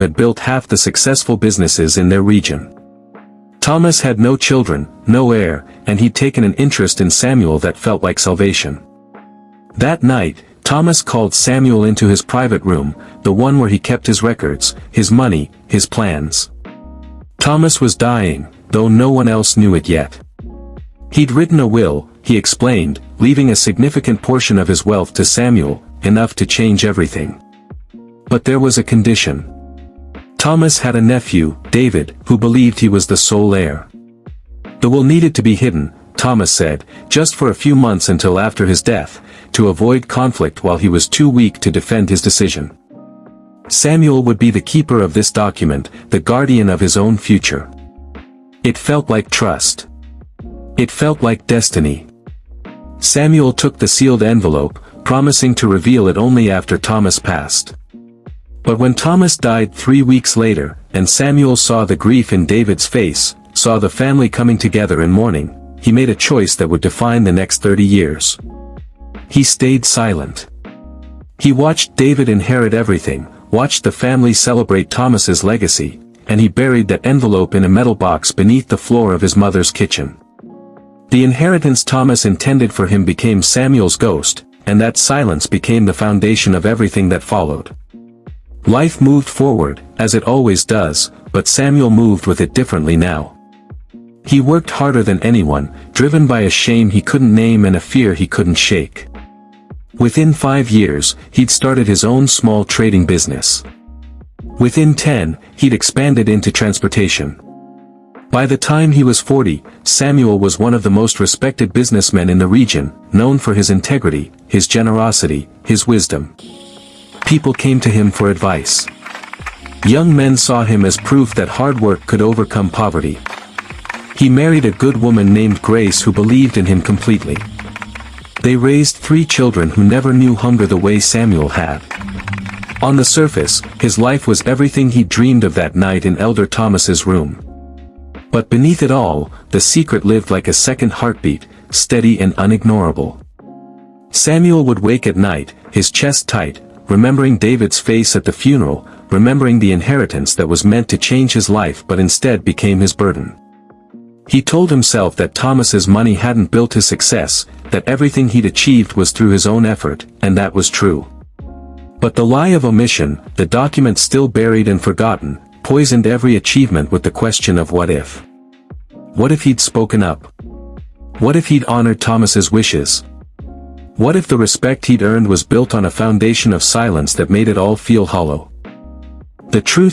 had built half the successful businesses in their region. Thomas had no children, no heir, and he'd taken an interest in Samuel that felt like salvation. That night, Thomas called Samuel into his private room, the one where he kept his records, his money, his plans. Thomas was dying, though no one else knew it yet. He'd written a will, he explained, leaving a significant portion of his wealth to Samuel, enough to change everything. But there was a condition. Thomas had a nephew, David, who believed he was the sole heir. The will needed to be hidden, Thomas said, just for a few months until after his death, to avoid conflict while he was too weak to defend his decision. Samuel would be the keeper of this document, the guardian of his own future. It felt like trust. It felt like destiny. Samuel took the sealed envelope, promising to reveal it only after Thomas passed. But when Thomas died 3 weeks later, and Samuel saw the grief in David's face, saw the family coming together in mourning, he made a choice that would define the next 30 years. He stayed silent. He watched David inherit everything, watched the family celebrate Thomas's legacy, and he buried that envelope in a metal box beneath the floor of his mother's kitchen. The inheritance Thomas intended for him became Samuel's ghost, and that silence became the foundation of everything that followed. Life moved forward, as it always does, but Samuel moved with it differently now. He worked harder than anyone, driven by a shame he couldn't name and a fear he couldn't shake. Within 5 years, he'd started his own small trading business. Within 10, he'd expanded into transportation. By the time he was 40, Samuel was one of the most respected businessmen in the region, known for his integrity, his generosity, his wisdom. People came to him for advice. Young men saw him as proof that hard work could overcome poverty. He married a good woman named Grace who believed in him completely. They raised 3 children who never knew hunger the way Samuel had. On the surface, his life was everything he dreamed of that night in Elder Thomas's room. But beneath it all, the secret lived like a second heartbeat, steady and unignorable. Samuel would wake at night, his chest tight, remembering David's face at the funeral, remembering the inheritance that was meant to change his life but instead became his burden. He told himself that Thomas's money hadn't built his success, that everything he'd achieved was through his own effort, and that was true. But the lie of omission, the document still buried and forgotten, poisoned every achievement with the question of what if. What if he'd spoken up? What if he'd honored Thomas's wishes? What if the respect he'd earned was built on a foundation of silence that made it all feel hollow? The truth